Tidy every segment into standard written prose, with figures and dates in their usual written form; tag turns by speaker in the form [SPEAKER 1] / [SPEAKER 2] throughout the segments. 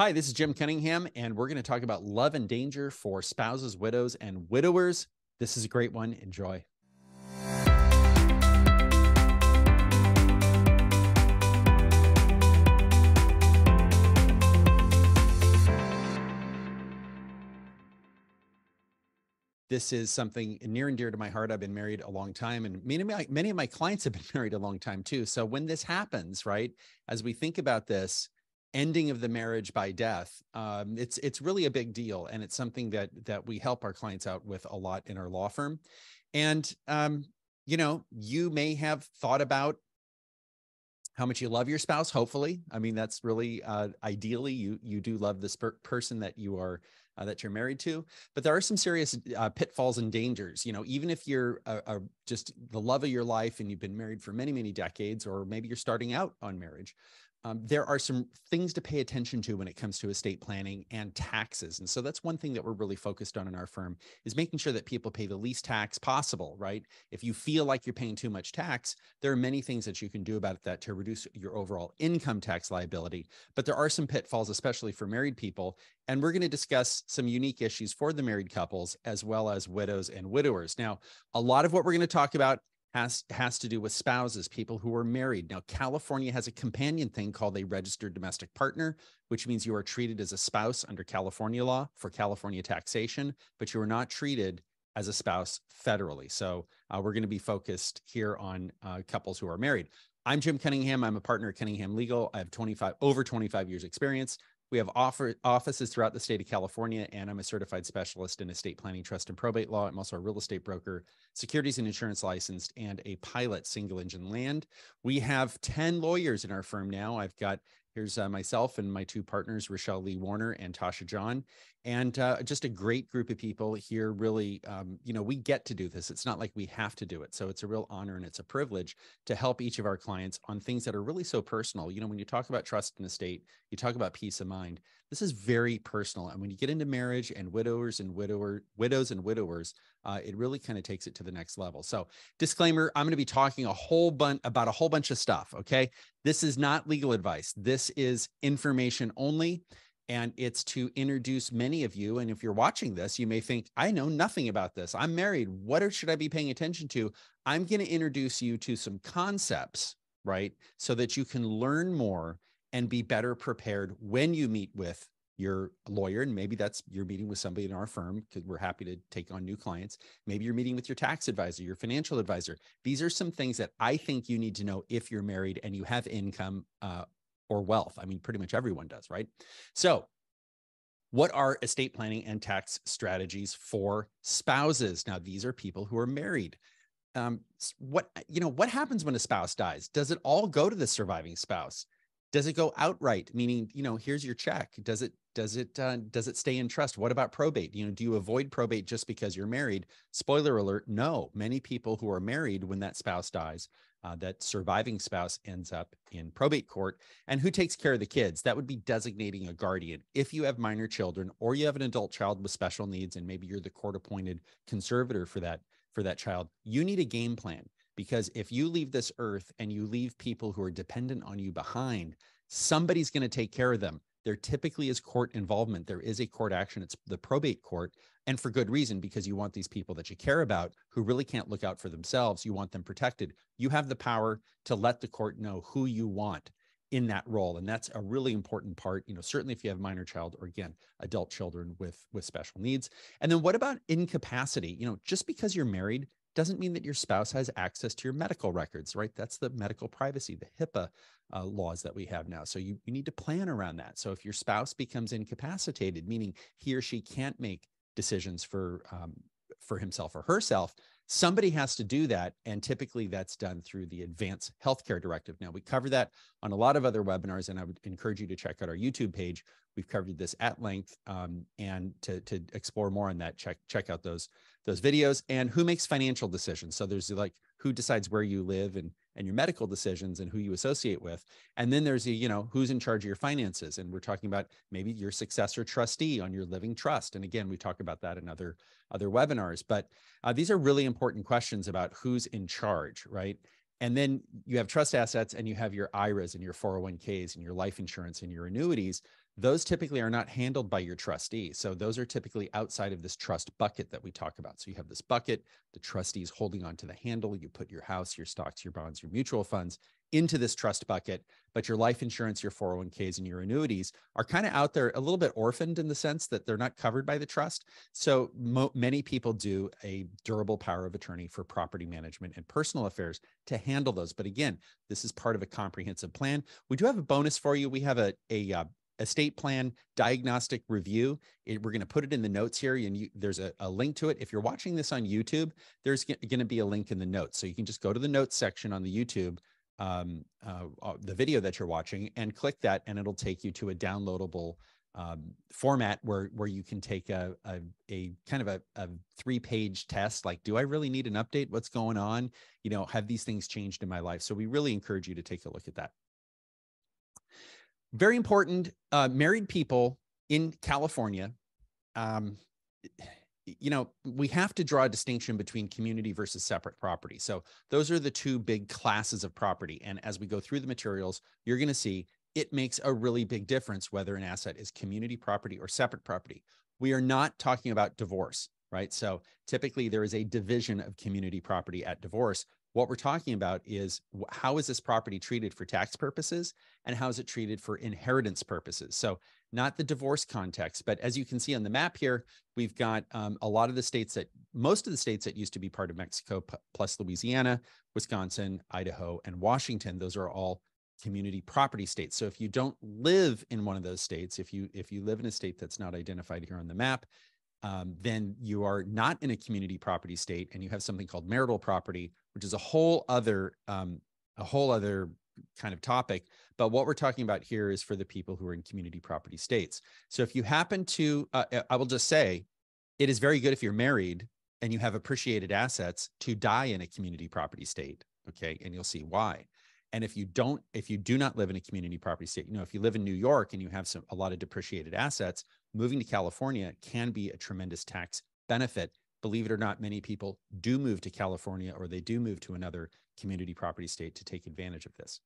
[SPEAKER 1] Hi, this is Jim Cunningham, and we're going to talk about love and danger for spouses, widows, and widowers. This is a great one. Enjoy. This is something near and dear to my heart. I've been married a long time, and many of my clients have been married a long time too. So when this happens, right, as we think about this ending of the marriage by death, it's really a big deal, and it's something that we help our clients out with a lot in our law firm. And you may have thought about how much you love your spouse. Hopefully, I mean, that's really ideally you do love this person that you are that you're married to, but there are some serious pitfalls and dangers. Even if you're just the love of your life and you've been married for many decades, or maybe you're starting out on marriage, there are some things to pay attention to when it comes to estate planning and taxes. And so that's one thing that we're really focused on in our firm, is making sure that people pay the least tax possible, right? If you feel like you're paying too much tax, there are many things that you can do about that to reduce your overall income tax liability. But there are some pitfalls, especially for married people. And we're going to discuss some unique issues for the married couples, as well as widows and widowers. Now, a lot of what we're going to talk about has to do with spouses, people who are married. Now, California has a companion thing called a registered domestic partner, which means you are treated as a spouse under California law for California taxation, but you are not treated as a spouse federally. So we're going to be focused here on couples who are married. I'm Jim Cunningham. I'm a partner at Cunningham Legal. I have over 25 years experience. We have offices throughout the state of California, and I'm a certified specialist in estate planning, trust, and probate law. I'm also a real estate broker, securities and insurance licensed, and a pilot single engine land. We have 10 lawyers in our firm now. Here's myself and my two partners, Rochelle Lee Warner and Tasha John, and just a great group of people here. Really, we get to do this. It's not like we have to do it. So it's a real honor and it's a privilege to help each of our clients on things that are really so personal. When you talk about trust and estate, you talk about peace of mind. This is very personal. And when you get into marriage and widows and widowers, it really kind of takes it to the next level. So disclaimer, I'm going to be talking about a whole bunch of stuff. Okay. This is not legal advice. This is information only. And it's to introduce many of you. And if you're watching this, you may think, I know nothing about this. I'm married. What should I be paying attention to? I'm going to introduce you to some concepts, right? So that you can learn more and be better prepared when you meet with your lawyer. And maybe you're meeting with somebody in our firm, because we're happy to take on new clients. Maybe you're meeting with your tax advisor, your financial advisor. These are some things that I think you need to know if you're married and you have income or wealth. I mean, pretty much everyone does, right? So what are estate planning and tax strategies for spouses? Now, these are people who are married. What happens when a spouse dies? Does it all go to the surviving spouse? Does it go outright? Meaning, here's your check. Does it stay in trust? What about probate? Do you avoid probate just because you're married? Spoiler alert, no. Many people who are married, when that spouse dies, that surviving spouse ends up in probate court. And who takes care of the kids? That would be designating a guardian. If you have minor children, or you have an adult child with special needs, and maybe you're the court-appointed conservator for that child, you need a game plan. Because if you leave this earth and you leave people who are dependent on you behind, somebody's going to take care of them. There typically is court involvement. There is a court action. It's the probate court. And for good reason, because you want these people that you care about, who really can't look out for themselves, you want them protected. You have the power to let the court know who you want in that role. And that's a really important part, certainly if you have minor child, or again, adult children with special needs. And then what about incapacity? Just because you're married doesn't mean that your spouse has access to your medical records, right? That's the medical privacy, the HIPAA laws that we have now. So you need to plan around that. So if your spouse becomes incapacitated, meaning he or she can't make decisions for himself or herself, somebody has to do that. And typically that's done through the Advanced Healthcare Directive. Now, we cover that on a lot of other webinars, and I would encourage you to check out our YouTube page. We've covered this at length, and to explore more on that, check out those videos. And who makes financial decisions? So there's like who decides where you live and your medical decisions and who you associate with. And then there's who's in charge of your finances. And we're talking about maybe your successor trustee on your living trust. And again, we talk about that in other webinars. But these are really important questions about who's in charge, right? And then you have trust assets, and you have your IRAs and your 401ks and your life insurance and your annuities. those typically are not handled by your trustee. So those are typically outside of this trust bucket that we talk about. So you have this bucket, the trustees holding onto the handle. You put your house, your stocks, your bonds, your mutual funds into this trust bucket, but your life insurance, your 401ks, and your annuities are kind of out there a little bit orphaned in the sense that they're not covered by the trust. So many people do a durable power of attorney for property management and personal affairs to handle those. But again, this is part of a comprehensive plan. We do have a bonus for you. We have a estate plan diagnostic review. We're going to put it in the notes here, and there's a link to it. If you're watching this on YouTube, there's going to be a link in the notes. So you can just go to the notes section on the YouTube, the video that you're watching, and click that, and it'll take you to a downloadable format where you can take a kind of a 3-page test. Like, do I really need an update? What's going on? Have these things changed in my life? So we really encourage you to take a look at that. Very important, married people in California, we have to draw a distinction between community versus separate property. So those are the two big classes of property. And as we go through the materials, you're going to see it makes a really big difference whether an asset is community property or separate property. We are not talking about divorce, right? So typically there is a division of community property at divorce. What we're talking about is how is this property treated for tax purposes and how is it treated for inheritance purposes? So not the divorce context, but as you can see on the map here, we've got a lot of the states most of the states that used to be part of Mexico, plus Louisiana, Wisconsin, Idaho, and Washington. Those are all community property states. So if you don't live in one of those states, if you live in a state that's not identified here on the map, then you are not in a community property state, and you have something called marital property, which is a whole other kind of topic. But what we're talking about here is for the people who are in community property states. So if you happen to, I will just say, it is very good if you're married and you have appreciated assets to die in a community property state. Okay, and you'll see why. And if you do not live in a community property state, if you live in New York and you have a lot of depreciated assets, moving to California can be a tremendous tax benefit. Believe it or not, many people do move to California, or they do move to another community property state to take advantage of this.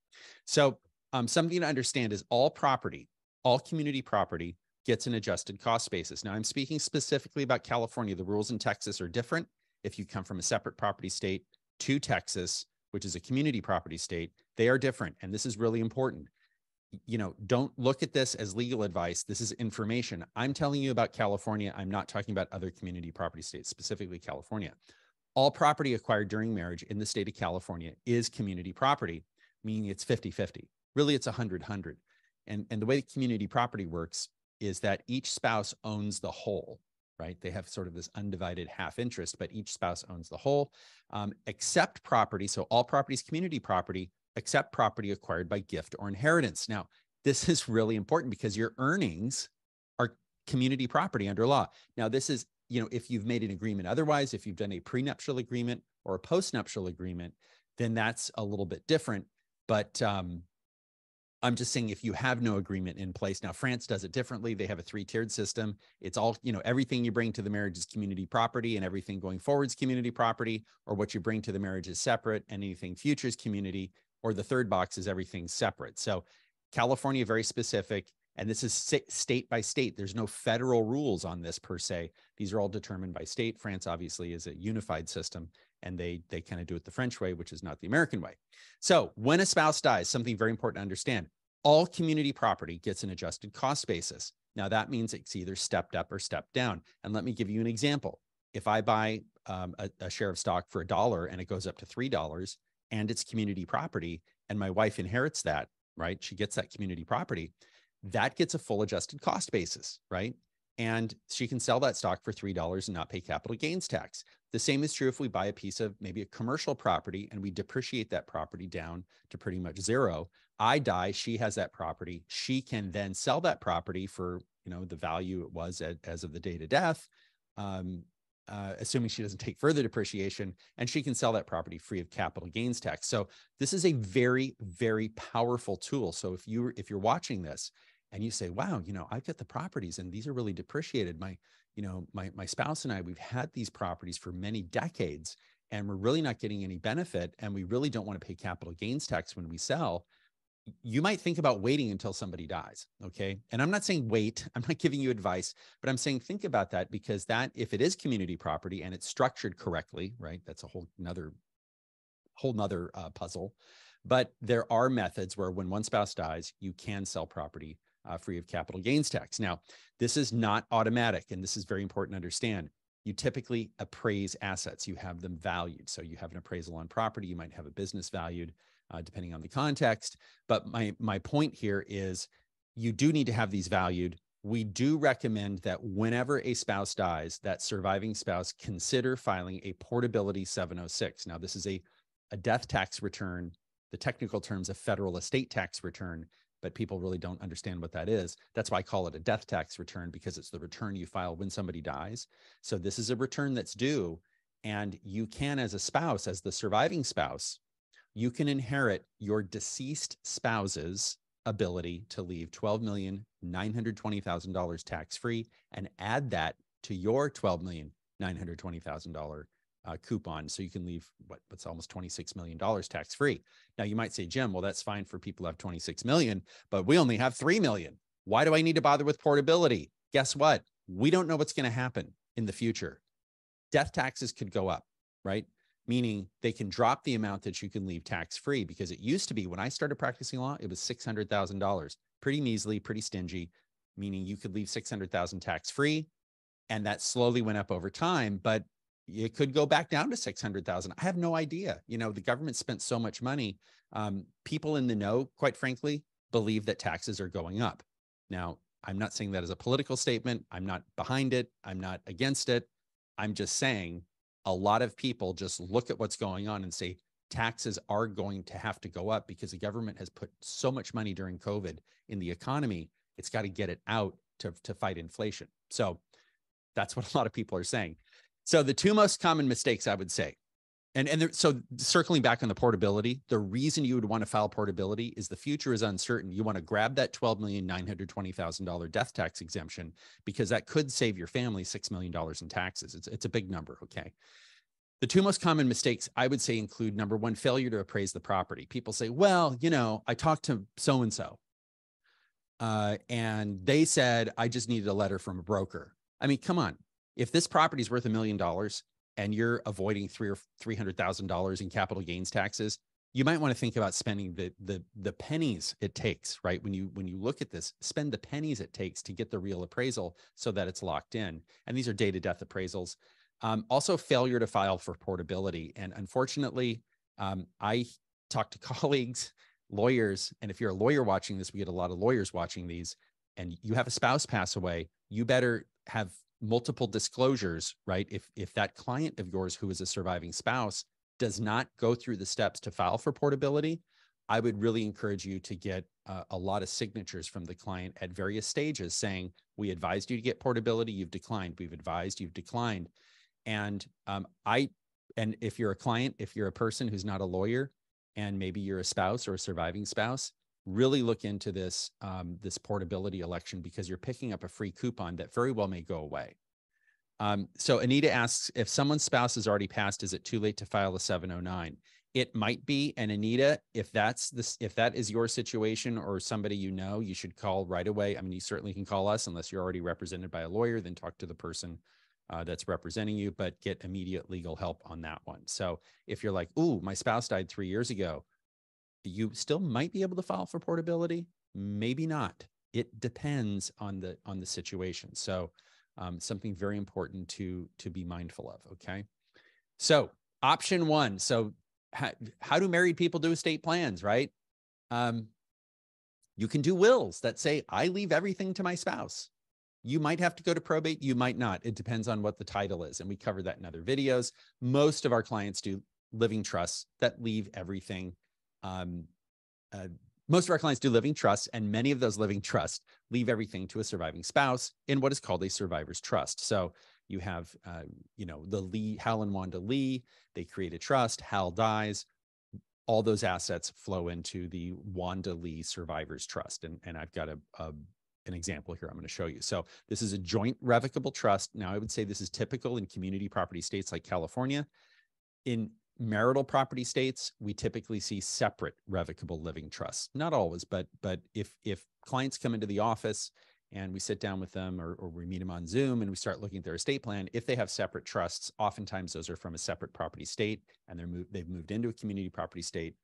[SPEAKER 1] So something to understand is all community property gets an adjusted cost basis. Now I'm speaking specifically about California. The rules in Texas are different. If you come from a separate property state to Texas, which is a community property state, they are different. And this is really important. Don't look at this as legal advice. This is information. I'm telling you about California. I'm not talking about other community property states, specifically California. All property acquired during marriage in the state of California is community property, meaning it's 50-50. Really, it's 100-100. And the way community property works is that each spouse owns the whole, right? They have sort of this undivided half interest, but each spouse owns the whole, except property. So all property is community property, except property acquired by gift or inheritance. Now, this is really important because your earnings are community property under law. Now, this is, if you've made an agreement otherwise, if you've done a prenuptial agreement or a postnuptial agreement, then that's a little bit different. But I'm just saying, if you have no agreement in place, now France does it differently. They have a 3-tiered system. It's all, everything you bring to the marriage is community property, and everything going forward is community property, or what you bring to the marriage is separate, and anything future is community, or the third box is everything separate. So California, very specific, and this is state by state. There's no federal rules on this per se. These are all determined by state. France obviously is a unified system, and they kind of do it the French way, which is not the American way. So when a spouse dies, something very important to understand, all community property gets an adjusted cost basis. Now that means it's either stepped up or stepped down. And let me give you an example. If I buy a share of stock for $1 and it goes up to $3 and it's community property, and my wife inherits that, right? She gets that community property, that gets a full adjusted cost basis, right? And she can sell that stock for $3 and not pay capital gains tax. The same is true if we buy a piece of maybe a commercial property and we depreciate that property down to pretty much zero. I die, she has that property. She can then sell that property for, the value it was as of the date of death, assuming she doesn't take further depreciation, and she can sell that property free of capital gains tax. So this is a very, very powerful tool. So if you're watching this and you say, wow, I've got the properties and these are really depreciated. My spouse and I, we've had these properties for many decades and we're really not getting any benefit, and we really don't want to pay capital gains tax when we sell. you might think about waiting until somebody dies. Okay. And I'm not saying wait, I'm not giving you advice, but I'm saying think about that, because that, if it is community property and it's structured correctly, right, that's a whole nother puzzle. But there are methods where when one spouse dies, you can sell property free of capital gains tax. Now, this is not automatic, and this is very important to understand. You typically appraise assets. You have them valued. So you have an appraisal on property. You might have a business valued, depending on the context. But my point here is you do need to have these valued. We do recommend that whenever a spouse dies, that surviving spouse consider filing a portability 706. Now, this is a death tax return. The technical term's a federal estate tax return, but people really don't understand what that is. That's why I call it a death tax return, because it's the return you file when somebody dies. So this is a return that's due, and you can, as a spouse, as the surviving spouse, you can inherit your deceased spouse's ability to leave $12,920,000 tax-free and add that to your $12,920,000 coupon. So you can leave what's almost $26 million tax-free. Now you might say, Jim, well, that's fine for people who have 26 million, but we only have 3 million. Why do I need to bother with portability? Guess what? We don't know what's going to happen in the future. Death taxes could go up, right? Meaning they can drop the amount that you can leave tax-free, because it used to be, when I started practicing law, it was $600,000, pretty measly, pretty stingy, meaning you could leave $600,000 tax-free. And that slowly went up over time, but it could go back down to 600,000. I have no idea. You know, the government spent so much money. People in the know, quite frankly, believe that taxes are going up. Now, I'm not saying that as a political statement. I'm not behind it. I'm not against it. I'm just saying a lot of people just look at what's going on and say taxes are going to have to go up, because the government has put so much money during COVID in the economy. It's got to get it out to fight inflation. So that's what a lot of people are saying. So the two most common mistakes, I would say, so circling back on the portability, the reason you would want to file portability is the future is uncertain. You want to grab that $12,920,000 death tax exemption, because that could save your family $6 million in taxes. It's a big number, okay? The two most common mistakes, I would say, include, number one, failure to appraise the property. People say, well, you know, I talked to so-and-so, and they said I just needed a letter from a broker. I mean, come on. If this property is worth $1 million and you're avoiding $300,000 in capital gains taxes, you might want to think about spending the pennies it takes, right? When you look at this, spend the pennies it takes to get the real appraisal so that it's locked in. And these are day-to-death appraisals. Also, failure to file for portability. And unfortunately, I talk to colleagues, lawyers, and if you're a lawyer watching this, we get a lot of lawyers watching these, and you have a spouse pass away, you better have multiple disclosures, right? If that client of yours who is a surviving spouse does not go through the steps to file for portability, I would really encourage you to get a lot of signatures from the client at various stages saying, we advised you to get portability, you've declined. We've advised, you've declined. And if you're a client, if you're a person who's not a lawyer, and maybe you're a spouse or a surviving spouse, really look into this, this portability election, because you're picking up a free coupon that very well may go away. So Anita asks, if someone's spouse has already passed, is it too late to file a 709? It might be. And Anita, if that is your situation or somebody you know, you should call right away. I mean, you certainly can call us unless you're already represented by a lawyer, then talk to the person that's representing you, but get immediate legal help on that one. So if you're like, ooh, my spouse died 3 years ago, you still might be able to file for portability, maybe not. It depends on the situation. So something very important to be mindful of. Okay. So option one. So how do married people do estate plans, right? You can do wills that say, I leave everything to my spouse. You might have to go to probate. You might not. It depends on what the title is. And we covered that in other videos. Most of our clients do living trusts that leave everything. Most of our clients do living trusts, and many of those living trusts leave everything to a surviving spouse in what is called a survivor's trust. So you have, the Lee, Hal and Wanda Lee, they create a trust, Hal dies, all those assets flow into the Wanda Lee Survivor's Trust. And I've got an example here I'm going to show you. So this is a joint revocable trust. Now, I would say this is typical in community property states like California. In marital property states, we typically see separate revocable living trusts. Not always, but if clients come into the office and we sit down with them, or we meet them on Zoom and we start looking at their estate plan, if they have separate trusts, oftentimes those are from a separate property state and they've moved into a community property state.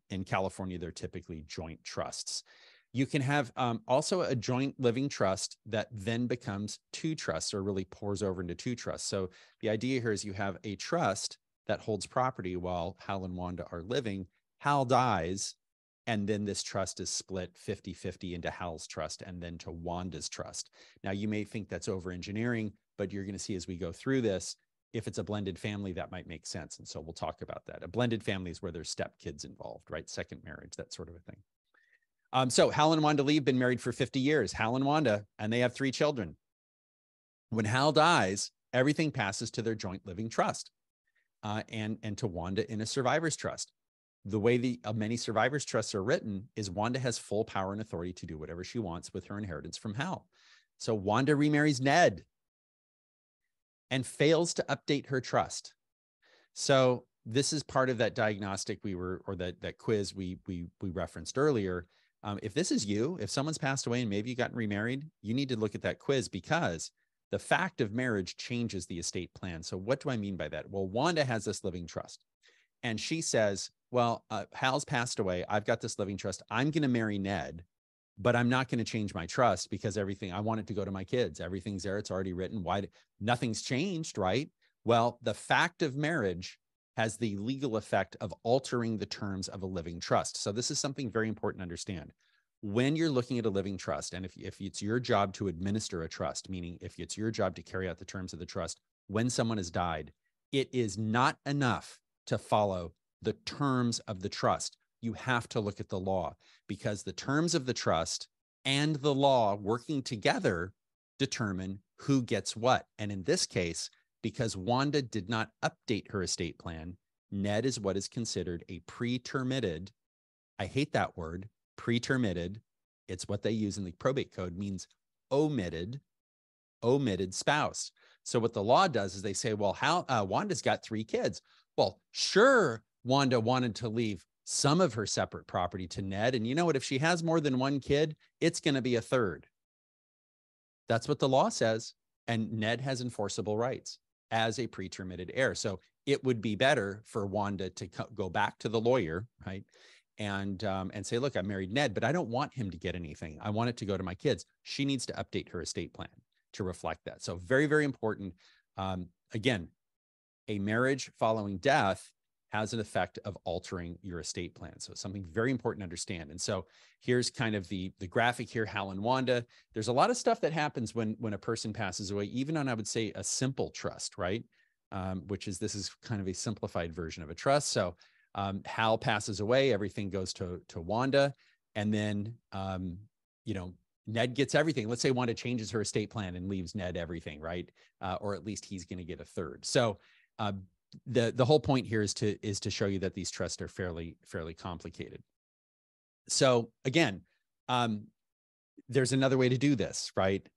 [SPEAKER 1] In California, they're typically joint trusts. You can have also a joint living trust that then becomes two trusts, or really pours over into two trusts. So the idea here is you have a trust that holds property while Hal and Wanda are living. Hal dies, and then this trust is split 50-50 into Hal's trust and then to Wanda's trust. Now, you may think that's over engineering, but you're going to see as we go through this, if it's a blended family, that might make sense. And so we'll talk about that. A blended family is where there's stepkids involved, right? Second marriage, that sort of a thing. So Hal and Wanda Lee have been married for 50 years, Hal and Wanda, and they have 3 children. When Hal dies, everything passes to their joint living trust and to Wanda in a survivor's trust. The way many survivors' trusts are written is Wanda has full power and authority to do whatever she wants with her inheritance from Hal. So Wanda remarries Ned and fails to update her trust. So this is part of that diagnostic that quiz we referenced earlier. If this is you, if someone's passed away and maybe you gotten remarried, you need to look at that quiz, because the fact of marriage changes the estate plan. So what do I mean by that? Well, Wanda has this living trust and she says, well, Hal's passed away. I've got this living trust. I'm going to marry Ned, but I'm not going to change my trust because I want it to go to my kids. Everything's there. It's already written. Nothing's changed, right? Well, the fact of marriage has the legal effect of altering the terms of a living trust. So this is something very important to understand. When you're looking at a living trust, and if it's your job to administer a trust, meaning if it's your job to carry out the terms of the trust, when someone has died, it is not enough to follow the terms of the trust. You have to look at the law, because the terms of the trust and the law working together determine who gets what. And in this case, because Wanda did not update her estate plan, Ned is what is considered a pretermitted, I hate that word, pretermitted. It's what they use in the probate code, means omitted spouse. So what the law does is they say, well, Wanda's got 3 kids. Well, sure, Wanda wanted to leave some of her separate property to Ned. And you know what? If she has more than 1 kid, it's going to be a third. That's what the law says. And Ned has enforceable rights as a pretermitted heir. So it would be better for Wanda to go back to the lawyer, right? And say, look, I married Ned, but I don't want him to get anything. I want it to go to my kids. She needs to update her estate plan to reflect that. So very, very important. Again, a marriage following death has an effect of altering your estate plan. So it's something very important to understand. And so here's kind of the graphic here, Hal and Wanda. There's a lot of stuff that happens when a person passes away, even on, I would say, a simple trust, right? This is kind of a simplified version of a trust. So Hal passes away, everything goes to Wanda. And then, Ned gets everything. Let's say Wanda changes her estate plan and leaves Ned everything, right? Or at least he's going to get a third. So the whole point here is to show you that these trusts are fairly complicated. So again, there's another way to do this, right?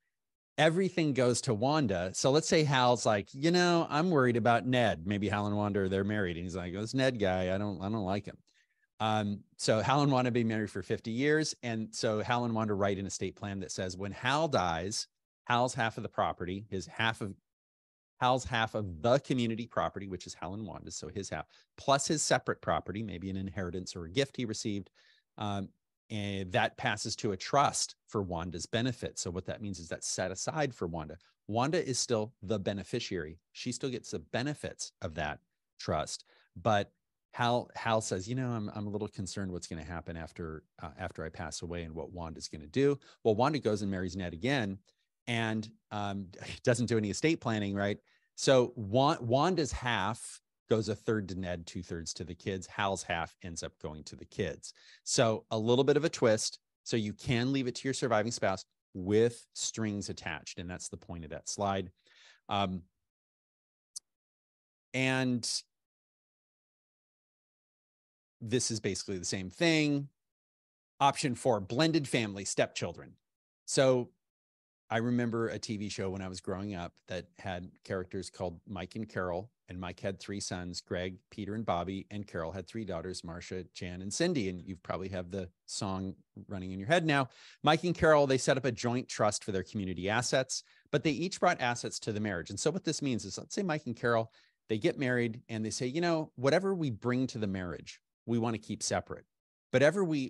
[SPEAKER 1] Everything goes to Wanda. So let's say Hal's like, I'm worried about Ned. Maybe Hal and Wanda, they're married. And he's like, this Ned guy, I don't like him. So Hal and Wanda have been married for 50 years. And so Hal and Wanda write an estate plan that says when Hal dies, Hal's half of the property, Hal's half of the community property, which is Hal and Wanda's, so his half, plus his separate property, maybe an inheritance or a gift he received, and that passes to a trust for Wanda's benefit. So what that means is that's set aside for Wanda. Wanda is still the beneficiary. She still gets the benefits of that trust. But Hal says, I'm a little concerned what's going to happen after I pass away and what Wanda's going to do. Well, Wanda goes and marries Ned again and doesn't do any estate planning, right? So Wanda's half goes 1/3 to Ned, 2/3 to the kids. Hal's half ends up going to the kids. So a little bit of a twist. So you can leave it to your surviving spouse with strings attached. And that's the point of that slide. And this is basically the same thing. Option 4, blended family, stepchildren. So I remember a TV show when I was growing up that had characters called Mike and Carol, and Mike had 3 sons, Greg, Peter, and Bobby, and Carol had 3 daughters, Marcia, Jan, and Cindy. And you probably have the song running in your head now. Mike and Carol, they set up a joint trust for their community assets, but they each brought assets to the marriage. And so what this means is, let's say Mike and Carol, they get married and they say, you know, whatever we bring to the marriage, we want to keep separate. But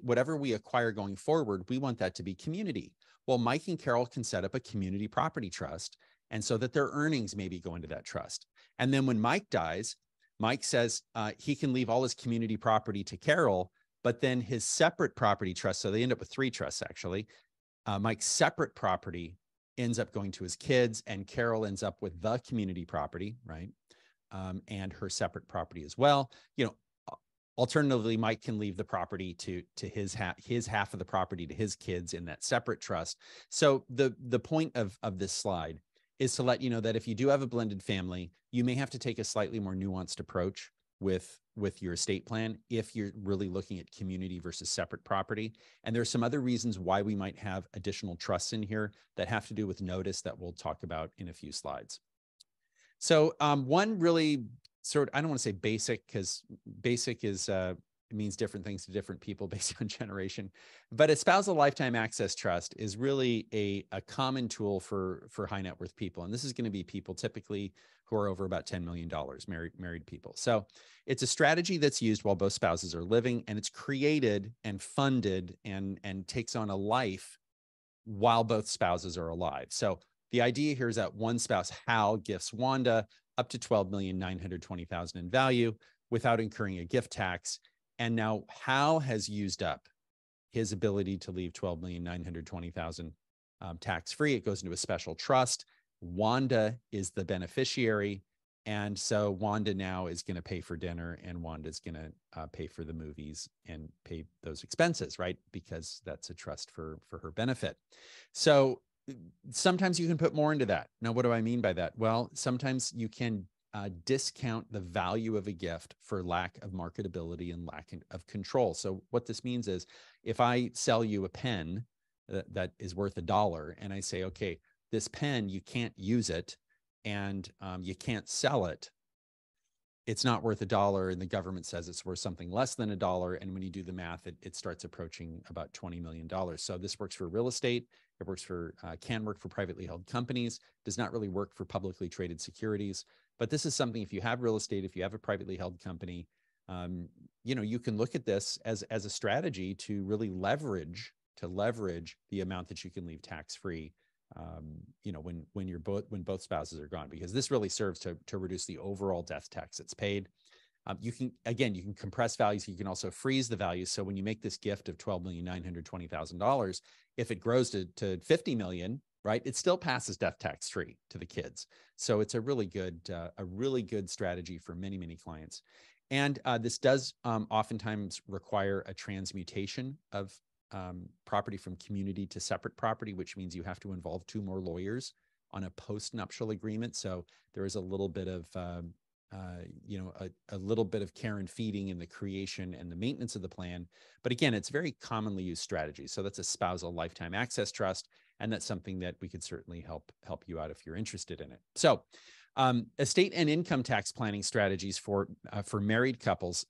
[SPEAKER 1] whatever we acquire going forward, we want that to be community. Well, Mike and Carol can set up a community property trust, and so that their earnings maybe go into that trust. And then when Mike dies, Mike says he can leave all his community property to Carol, but then his separate property trust, so they end up with 3 trusts actually. Mike's separate property ends up going to his kids, and Carol ends up with the community property, right? And her separate property as well. You know, alternatively, Mike can leave the property to his half of the property to his kids in that separate trust. So the point of this slide is to let you know that if you do have a blended family, you may have to take a slightly more nuanced approach with your estate plan if you're really looking at community versus separate property. And there's some other reasons why we might have additional trusts in here that have to do with notice that we'll talk about in a few slides. So one really I don't want to say basic, because basic is it means different things to different people based on generation, but a spousal lifetime access trust is really a common tool for high net worth people. And this is going to be people typically who are over about $10 million, married people. So it's a strategy that's used while both spouses are living, and it's created and funded and takes on a life while both spouses are alive. So the idea here is that one spouse, Hal, gifts Wanda up to $12,920,000 in value without incurring a gift tax. And now Hal has used up his ability to leave $12,920,000 tax-free. It goes into a special trust. Wanda is the beneficiary. And so Wanda now is going to pay for dinner, and Wanda's going to pay for the movies and pay those expenses, right? Because that's a trust for her benefit. So sometimes you can put more into that. Now, what do I mean by that? Well, sometimes you can discount the value of a gift for lack of marketability and lack of control. So what this means is, if I sell you a pen that is worth $1, and I say, okay, this pen, you can't use it and you can't sell it, it's not worth $1, and the government says it's worth something less than $1. And when you do the math, it starts approaching about $20 million. So this works for real estate. It works for, can work for privately held companies, does not really work for publicly traded securities. But this is something, if you have real estate, if you have a privately held company, you know, you can look at this as a strategy to really leverage the amount that you can leave tax-free, you know, when both spouses are gone, because this really serves to reduce the overall death tax that's paid. You can compress values. You can also freeze the value. So when you make this gift of $12,920,000, if it grows to 50 million, right, it still passes death tax free to the kids. So it's a really good strategy for many, many clients. And this does oftentimes require a transmutation of property from community to separate property, which means you have to involve 2 more lawyers on a post-nuptial agreement. So there is a little bit of, you know, a little bit of care and feeding in the creation and the maintenance of the plan. But again, it's very commonly used strategy. So that's a spousal lifetime access trust. And that's something that we could certainly help you out if you're interested in it. So estate and income tax planning strategies for married couples.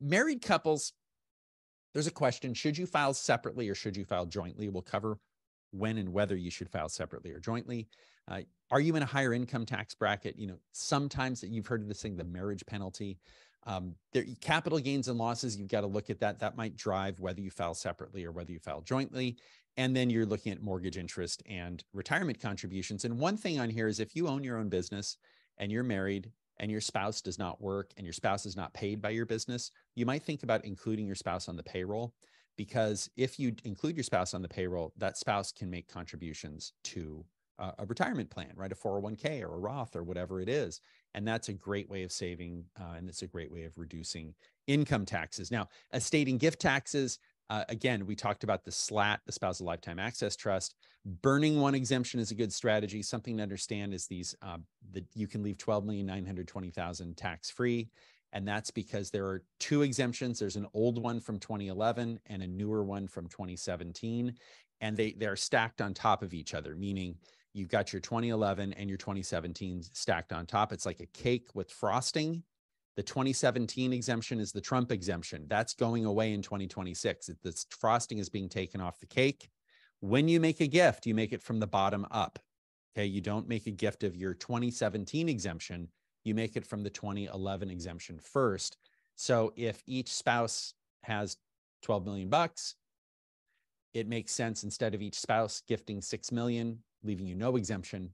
[SPEAKER 1] Married couples, there's a question: should you file separately or should you file jointly? We'll cover when and whether you should file separately or jointly. Are you in a higher income tax bracket? You know, sometimes you've heard of this thing, the marriage penalty. Capital gains and losses, you've got to look at that. That might drive whether you file separately or whether you file jointly. And then you're looking at mortgage interest and retirement contributions. And one thing on here is, if you own your own business and you're married and your spouse does not work and your spouse is not paid by your business, you might think about including your spouse on the payroll, because if you include your spouse on the payroll, that spouse can make contributions to a retirement plan, right? A 401k or a Roth or whatever it is. And that's a great way of saving, and it's a great way of reducing income taxes. Now, estate and gift taxes, again, we talked about the SLAT, the Spousal Lifetime Access Trust. Burning one exemption is a good strategy. Something to understand is that you can leave $12,920,000 tax-free. And that's because there are 2 exemptions. There's an old one from 2011 and a newer one from 2017. and they're stacked on top of each other, meaning you've got your 2011 and your 2017 stacked on top. It's like a cake with frosting. The 2017 exemption is the Trump exemption. That's going away in 2026. The frosting is being taken off the cake. When you make a gift, you make it from the bottom up. Okay, you don't make a gift of your 2017 exemption. You make it from the 2011 exemption first. So if each spouse has 12 million bucks, it makes sense, instead of each spouse gifting 6 million, leaving you no exemption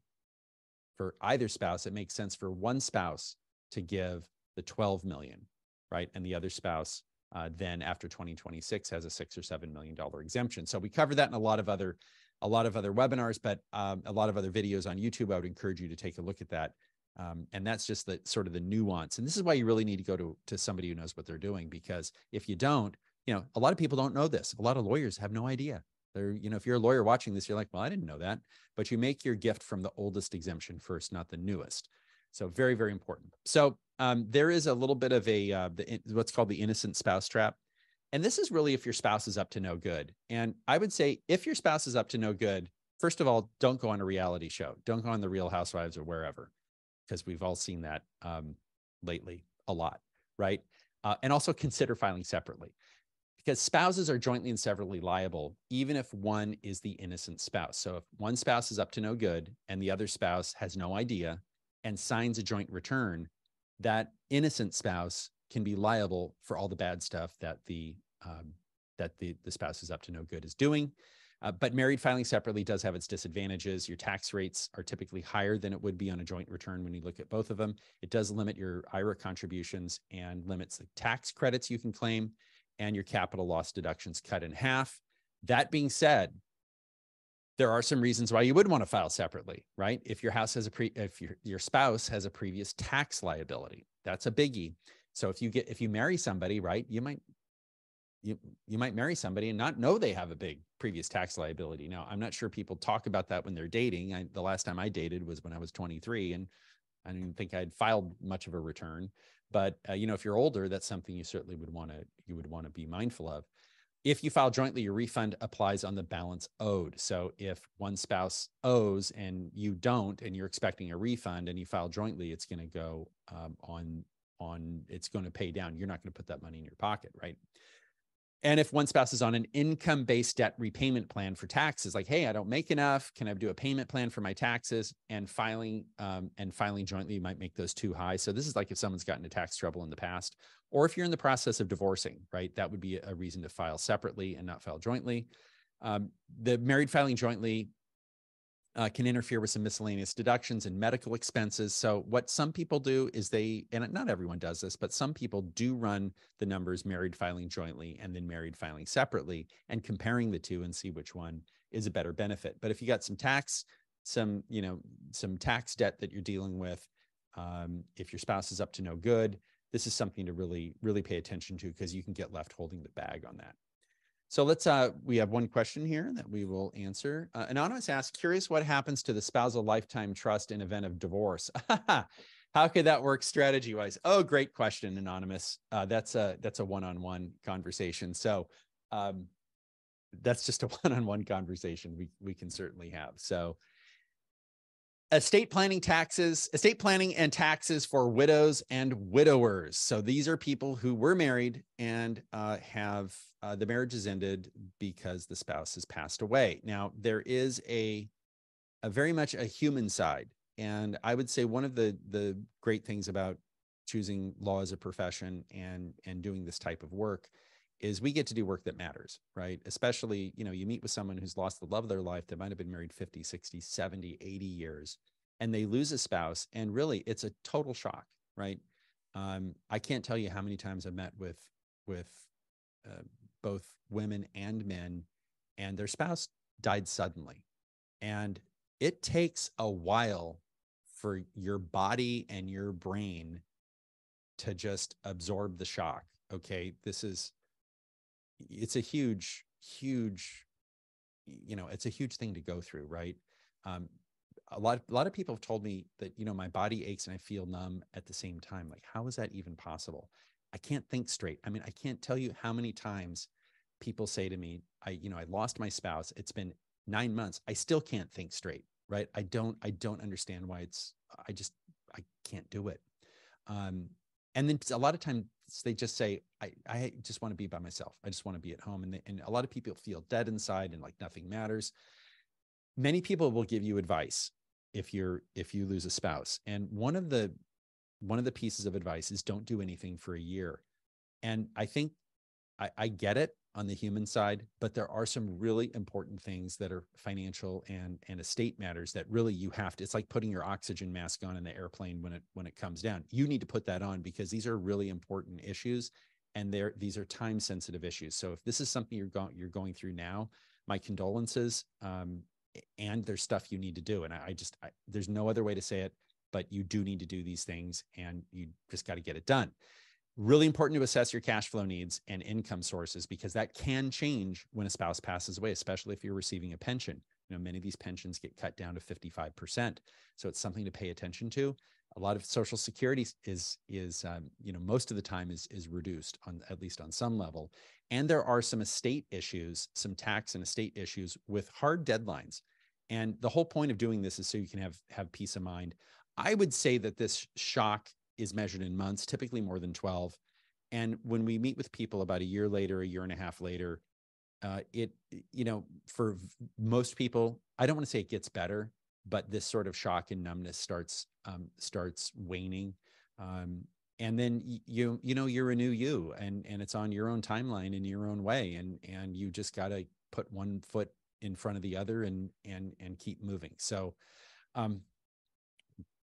[SPEAKER 1] for either spouse, it makes sense for one spouse to give the 12 million, right? And the other spouse then after 2026 has a $6 or $7 million exemption. So we cover that in a lot of other webinars, but a lot of other videos on YouTube. I would encourage you to take a look at that. And that's just the sort of the nuance. And this is why you really need to go to somebody who knows what they're doing, because if you don't, a lot of people don't know this. A lot of lawyers have no idea. If you're a lawyer watching this, you're like, well, I didn't know that. But you make your gift from the oldest exemption first, not the newest. So very, very important. So there is a little bit of what's called the innocent spouse trap. And this is really if your spouse is up to no good. And I would say if your spouse is up to no good, first of all, don't go on a reality show. Don't go on The Real Housewives or wherever, because we've all seen that lately a lot, right? And also consider filing separately, because spouses are jointly and severally liable, even if one is the innocent spouse. So if one spouse is up to no good and the other spouse has no idea and signs a joint return, that innocent spouse can be liable for all the bad stuff that the spouse is up to no good is doing. But married filing separately does have its disadvantages. Your tax rates are typically higher than it would be on a joint return when you look at both of them. It does limit your IRA contributions and limits the tax credits you can claim, and your capital loss deductions cut in half. That being said, there are some reasons why you would want to file separately, right? If your house has if your spouse has a previous tax liability, that's a biggie. So if you marry somebody, right, you might marry somebody and not know they have a big previous tax liability. Now, I'm not sure people talk about that when they're dating. The last time I dated was when I was 23, and I didn't think I'd filed much of a return. But if you're older, that's something you certainly would want to be mindful of. If you file jointly, your refund applies on the balance owed. So if one spouse owes and you don't, and you're expecting a refund and you file jointly, it's going to go it's going to pay down. You're not going to put that money in your pocket, right? And if one spouse is on an income-based debt repayment plan for taxes, like, hey, I don't make enough, can I do a payment plan for my taxes? And filing jointly, you might make those too high. So this is like if someone's gotten into tax trouble in the past, or if you're in the process of divorcing, right? That would be a reason to file separately and not file jointly. The married filing jointly can interfere with some miscellaneous deductions and medical expenses. So what some people do is and not everyone does this, but some people do run the numbers married filing jointly and then married filing separately and comparing the two and see which one is a better benefit. But if you got some tax debt that you're dealing with, if your spouse is up to no good, this is something to really, really pay attention to, because you can get left holding the bag on that. So we have one question here that we will answer. Anonymous asks, curious what happens to the spousal lifetime trust in event of divorce? How could that work strategy-wise? Oh, great question, Anonymous. That's a one-on-one conversation. So that's just a one-on-one conversation we can certainly have. So estate planning and taxes for widows and widowers. So these are people who were married and have the marriage has ended because the spouse has passed away. Now, there is a very much a human side. And I would say one of the great things about choosing law as a profession and doing this type of work is we get to do work that matters, right? Especially, you meet with someone who's lost the love of their life. They might have been married 50, 60, 70, 80 years, and they lose a spouse. And really, it's a total shock, right? I can't tell you how many times I've met with both women and men, and their spouse died suddenly. And it takes a while for your body and your brain to just absorb the shock. Okay, it's a huge, it's a huge thing to go through, right? A lot of people have told me that, my body aches and I feel numb at the same time. Like, how is that even possible? I can't think straight. I mean, I can't tell you how many times people say to me, I lost my spouse. It's been 9 months. I still can't think straight, right? I don't understand why I can't do it. And then a lot of times they just say, I just want to be by myself. I just want to be at home. And a lot of people feel dead inside and like nothing matters. Many people will give you advice if you lose a spouse. And one of the pieces of advice is don't do anything for a year. And I think I get it on the human side, but there are some really important things that are financial and estate matters that really you have to, it's like putting your oxygen mask on in the airplane when it comes down. You need to put that on because these are really important issues and these are time sensitive issues. So if this is something you're going through now, my condolences, and there's stuff you need to do. And there's no other way to say it, but you do need to do these things and you just got to get it done. Really important to assess your cash flow needs and income sources because that can change when a spouse passes away, especially if you're receiving a pension. Many of these pensions get cut down to 55%. So it's something to pay attention to. A lot of Social Security is most of the time is reduced at least on some level. And there are some estate issues, some tax and estate issues with hard deadlines. And the whole point of doing this is so you can have peace of mind. I would say that this shock is measured in months, typically more than 12. And when we meet with people about a year later, a year and a half later, for most people, I don't want to say it gets better, but this sort of shock and numbness starts waning. And then you're a new you and it's on your own timeline in your own way. And you just got to put one foot in front of the other and keep moving. So,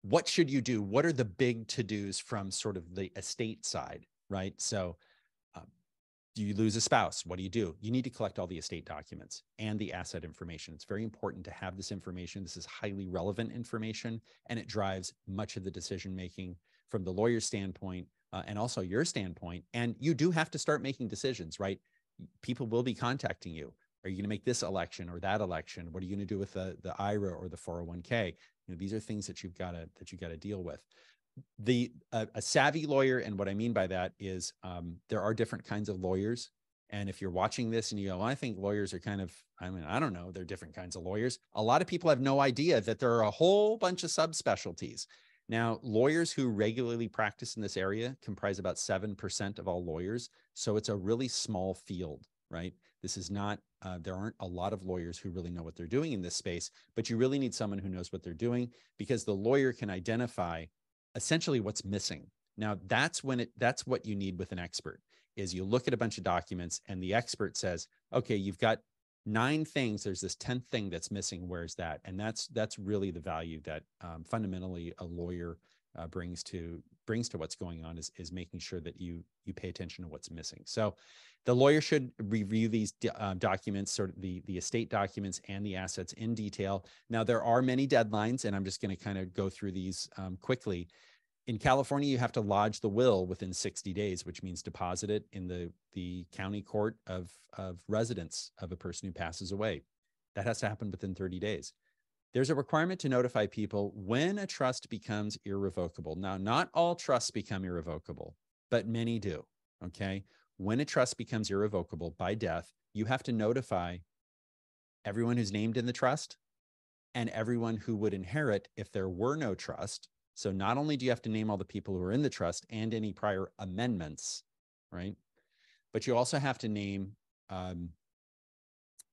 [SPEAKER 1] what should you do? What are the big to-dos from sort of the estate side, right? So do you lose a spouse? What do? You need to collect all the estate documents and the asset information. It's very important to have this information. This is highly relevant information, and it drives much of the decision-making from the lawyer's standpoint and also your standpoint. And you do have to start making decisions, right? People will be contacting you. Are you going to make this election or that election? What are you going to do with the IRA or the 401k? These are things that you've got to deal with. A savvy lawyer, and what I mean by that is there are different kinds of lawyers. And if you're watching this and you go, well, I think lawyers are I don't know, they're different kinds of lawyers. A lot of people have no idea that there are a whole bunch of subspecialties. Now, lawyers who regularly practice in this area comprise about 7% of all lawyers. So it's a really small field, right? This is not, there aren't a lot of lawyers who really know what they're doing in this space, but you really need someone who knows what they're doing because the lawyer can identify essentially what's missing. Now, that's what you need with an expert is you look at a bunch of documents and the expert says, okay, you've got 9 things. There's this 10th thing that's missing. Where's that? And that's really the value that fundamentally a lawyer brings to what's going on is making sure that you pay attention to what's missing. So the lawyer should review these documents, sort of the estate documents and the assets in detail. Now, there are many deadlines, and I'm just going to kind of go through these quickly. In California, you have to lodge the will within 60 days, which means deposit it in the county court of residence of a person who passes away. That has to happen within 30 days. There's a requirement to notify people when a trust becomes irrevocable. Now, not all trusts become irrevocable, but many do, okay? When a trust becomes irrevocable by death, you have to notify everyone who's named in the trust and everyone who would inherit if there were no trust. So not only do you have to name all the people who are in the trust and any prior amendments, right? But you also have to name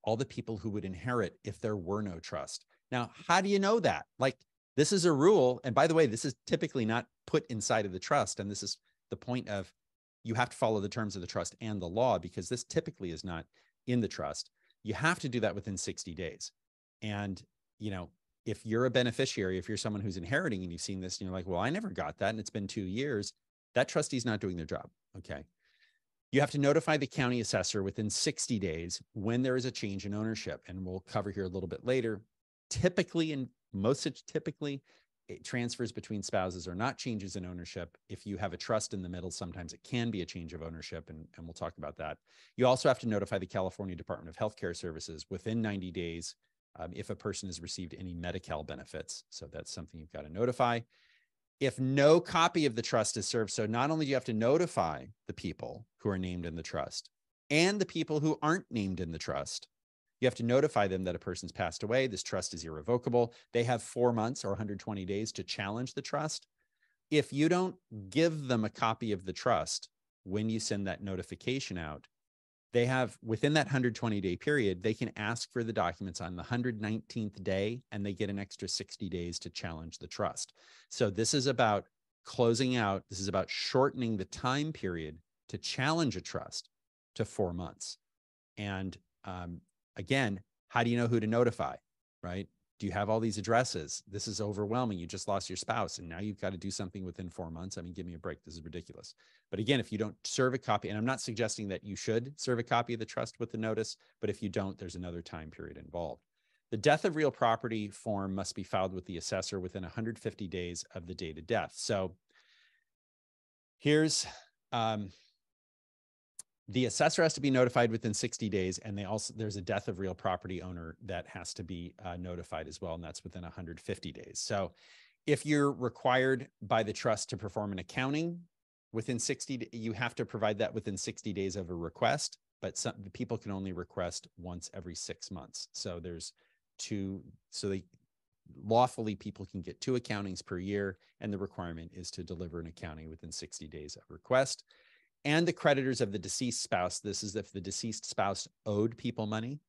[SPEAKER 1] all the people who would inherit if there were no trust. Now, how do you know that? Like, this is a rule. And by the way, this is typically not put inside of the trust. And this is the point of you have to follow the terms of the trust and the law because this typically is not in the trust. You have to do that within 60 days. And, if you're a beneficiary, if you're someone who's inheriting and you've seen this and you're like, well, I never got that and it's been 2 years, that trustee's not doing their job. Okay. You have to notify the county assessor within 60 days when there is a change in ownership. And we'll cover here a little bit later. Typically, transfers between spouses are not changes in ownership. If you have a trust in the middle, sometimes it can be a change of ownership, and we'll talk about that. You also have to notify the California Department of Healthcare Services within 90 days if a person has received any Medi-Cal benefits. So that's something you've got to notify. If no copy of the trust is served, so not only do you have to notify the people who are named in the trust, and the people who aren't named in the trust. You have to notify them that a person's passed away. This trust is irrevocable. They have 4 months or 120 days to challenge the trust. If you don't give them a copy of the trust when you send that notification out, they have, within that 120-day period, they can ask for the documents on the 119th day, and they get an extra 60 days to challenge the trust. So this is about closing out. This is about shortening the time period to challenge a trust to 4 months. And again, how do you know who to notify, right? Do you have all these addresses? This is overwhelming. You just lost your spouse, and now you've got to do something within 4 months. I mean, give me a break. This is ridiculous. But again, if you don't serve a copy, and I'm not suggesting that you should serve a copy of the trust with the notice, but if you don't, there's another time period involved. The death of real property form must be filed with the assessor within 150 days of the date of death. So here's, the assessor has to be notified within 60 days, and there's a death of real property owner that has to be notified as well, and that's within 150 days. So if you're required by the trust to perform an accounting within 60, you have to provide that within 60 days of a request, but some people can only request once every 6 months. So there's lawfully people can get 2 accountings per year, and the requirement is to deliver an accounting within 60 days of request. And the creditors of the deceased spouse, this is if the deceased spouse owed people money,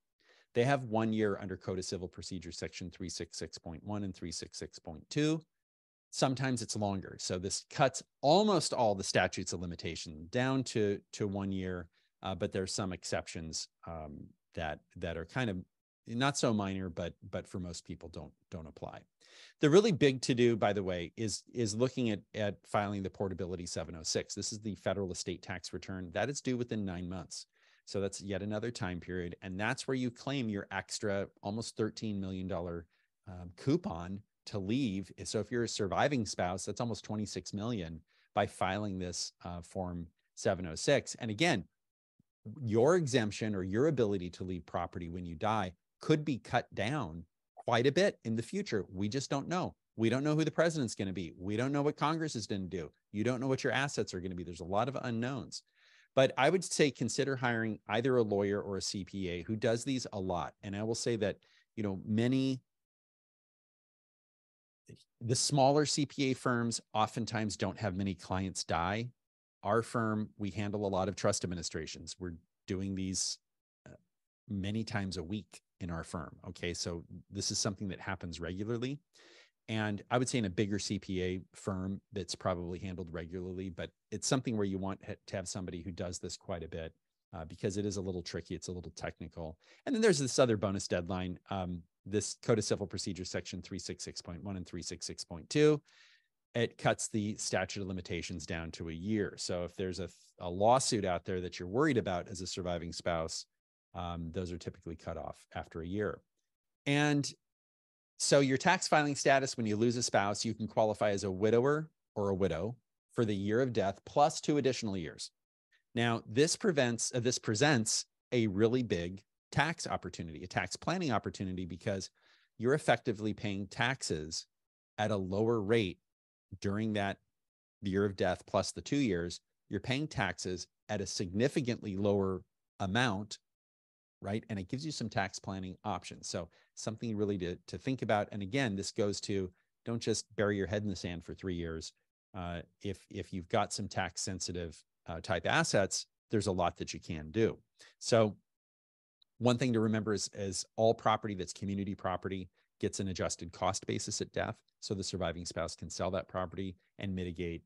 [SPEAKER 1] they have 1 year under Code of Civil Procedure, section 366.1 and 366.2. Sometimes it's longer. So this cuts almost all the statutes of limitation down to 1 year, but there's some exceptions that are kind of not so minor, but for most people don't apply. The really big to-do, by the way, is looking at filing the Portability 706. This is the federal estate tax return. That is due within 9 months. So that's yet another time period. And that's where you claim your extra almost $13 million coupon to leave. So if you're a surviving spouse, that's almost $26 million by filing this Form 706. And again, your exemption or your ability to leave property when you die could be cut down quite a bit in the future. We just don't know. We don't know who the president's going to be. We don't know what Congress is going to do. You don't know what your assets are going to be. There's a lot of unknowns. But I would say consider hiring either a lawyer or a CPA who does these a lot. And I will say that, the smaller CPA firms oftentimes don't have many clients die. Our firm, we handle a lot of trust administrations. We're doing these many times a week in our firm. Okay, so this is something that happens regularly. And I would say in a bigger CPA firm, that's probably handled regularly, but it's something where you want to have somebody who does this quite a bit because it is a little tricky. It's a little technical. And then there's this other bonus deadline, this Code of Civil Procedure, section 366.1 and 366.2. It cuts the statute of limitations down to a year. So if there's a lawsuit out there that you're worried about as a surviving spouse, those are typically cut off after a year. And so your tax filing status, when you lose a spouse, you can qualify as a widower or a widow for the year of death plus 2 additional years. Now, this presents a really big tax opportunity, a tax planning opportunity, because you're effectively paying taxes at a lower rate during that year of death plus the 2 years. You're paying taxes at a significantly lower amount, right? And it gives you some tax planning options. So something really to think about. And again, this goes to, don't just bury your head in the sand for 3 years. If you've got some tax sensitive type assets, there's a lot that you can do. So one thing to remember is all property that's community property gets an adjusted cost basis at death. So the surviving spouse can sell that property and mitigate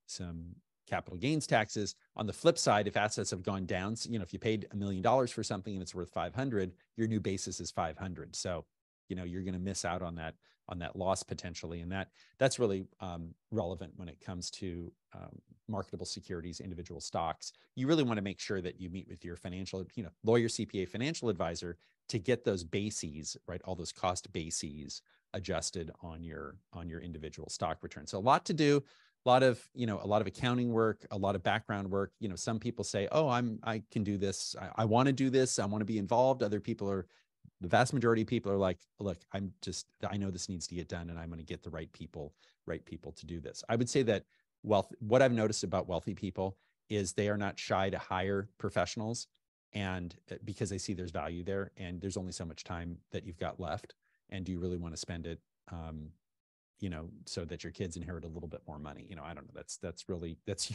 [SPEAKER 1] some capital gains taxes. On the flip side, if assets have gone down, if you paid $1 million for something and it's worth 500, your new basis is 500. So, you're going to miss out on that loss potentially. And that's really relevant when it comes to marketable securities, individual stocks. You really want to make sure that you meet with your financial, lawyer, CPA, financial advisor to get those bases, right? All those cost bases adjusted on your individual stock return. So a lot to do. A lot of accounting work, a lot of background work. Some people say, oh, I can do this. I want to do this. I want to be involved. Other people the vast majority of people are like, look, I know this needs to get done and I'm going to get the right people to do this. I would say that what I've noticed about wealthy people is they are not shy to hire professionals, and because they see there's value there, and there's only so much time that you've got left. And do you really want to spend it, so that your kids inherit a little bit more money? I don't know. That's